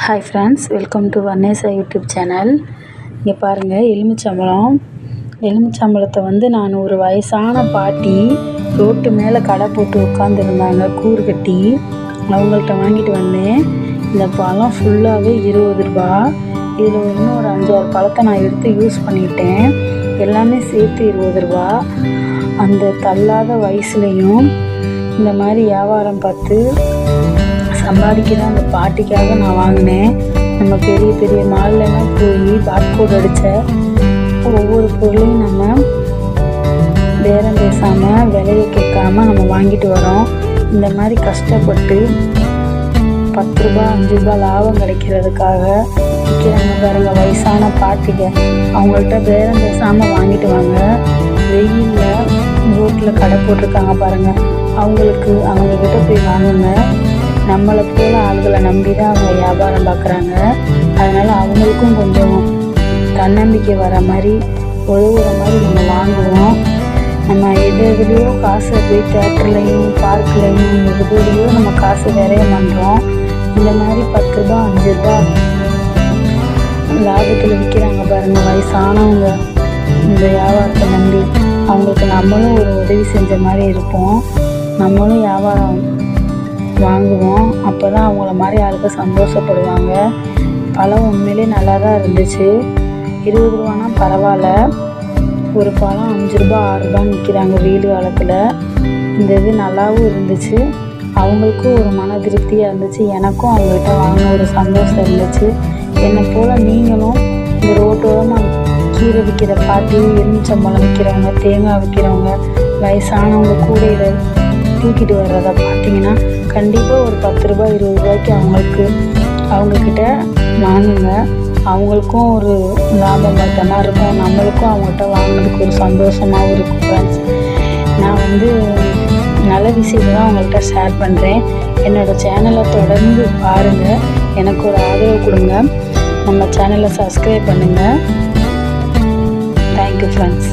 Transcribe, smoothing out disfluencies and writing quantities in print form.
Hi friends, welcome to Varnesa YouTube channel. இங்கே பாருங்கள், எலுமிச்சம்பழத்தை வந்து நான் ஒரு வயசான பாட்டி ரோட்டு மேலே கடை போட்டு உட்காந்துருந்தாங்க கூறு கட்டி. அவங்கள்ட்ட வாங்கிட்டு வந்தேன். இந்த பழம் ஃபுல்லாகவே 20 ரூபா. இதில் இன்னும் ஒரு 5-6 பழத்தை நான் எடுத்து யூஸ் பண்ணிட்டேன். எல்லாமே சேர்த்து 20 ரூபா. அந்த தள்ளாத வயசுலேயும் இந்த மாதிரி வியாபாரம் பார்த்து சம்பாதிக்கிற அந்த பாட்டிக்காக நான் வாங்கினேன். நம்ம பெரிய பெரிய மால்லலாம் போய் பார்கோட் அடித்த ஒவ்வொரு பொருளையும் நம்ம பேரம் பேசாமல் விலையை கேட்காம நம்ம வாங்கிட்டு வரோம். இந்த மாதிரி கஷ்டப்பட்டு 10 ரூபா 5 ரூபா லாபம் கிடைக்கிறதுக்காக விற்கிறாங்க பாருங்க வயசான பாட்டிக. அவங்கள்ட்ட பேரம் பேசாமல் வாங்கிட்டு வாங்க. வெயிலில் ரோட்டில் கடை போட்டிருக்காங்க பாருங்கள், அவங்கக்கிட்ட போய் வாங்குங்க. நம்மளை போல ஆளுகளை நம்பி தான் அவங்க வியாபாரம் பார்க்குறாங்க. அதனால் அவங்களுக்கும் கொஞ்சம் தன்னம்பிக்கை வர மாதிரி உதவுற மாதிரி நம்ம வாங்குவோம். நம்ம எதுலேயோ காசை போய் தேட்டர்லையும் பார்க்லையும் எதுலேயோ நம்ம காசு விரைய பண்ணுறோம். இந்த மாதிரி 10 ரூபா 5 ரூபா லாபத்தில் விற்கிறாங்க பாருங்கள் வயசானவங்க. இந்த வியாபாரத்தை நம்பி அவங்களுக்கு நம்மளும் ஒரு உதவி செஞ்ச மாதிரி இருப்போம். நம்மளும் வியாபாரம் வாங்குவோம். அப்போ தான் அவங்கள மாதிரி ஆளுக்கு சந்தோஷப்படுவாங்க. பழம் உண்மையிலே நல்லா தான் இருந்துச்சு. 20 ரூபானா பரவாயில்ல. ஒரு பழம் 5 ரூபா 6 ரூபான்னு விற்கிறாங்க வெயில் காலத்தில். இந்த இது நல்லாவும் இருந்துச்சு. அவங்களுக்கும் ஒரு மன திருப்தியாக இருந்துச்சு. எனக்கும் அவங்கள்ட்ட வாங்க ஒரு சந்தோஷம் இருந்துச்சு. என்னை போல் நீங்களும் இந்த ரோட்டோரமாக கீரை விற்கிற பாட்டி, எலுமிச்சம்பழம் விற்கிறவங்க, தேங்காய் விற்கிறவங்க, வயசானவங்க கூடையில் தூக்கிட்டு வர்றதை பார்த்தீங்கன்னா கண்டிப்பாக ஒரு 10 ரூபா 20 ரூபாய்க்கு அவங்கக்கிட்ட வாங்குங்க. அவங்களுக்கும் ஒரு லாபம் பார்த்த மாதிரி இருக்கும். நம்மளுக்கும் அவங்கள்ட்ட வாங்கினதுக்கு ஒரு சந்தோஷமாகவும் இருக்கும். ஃப்ரெண்ட்ஸ், நான் நல்ல விஷயத்தை தான் அவங்கள்ட்ட ஷேர் பண்ணுறேன். என்னோடய சேனலை தொடர்ந்து பாருங்கள், எனக்கு ஒரு ஆதரவு கொடுங்க. நம்ம சேனலை சப்ஸ்கிரைப் பண்ணுங்கள். Thank you friends.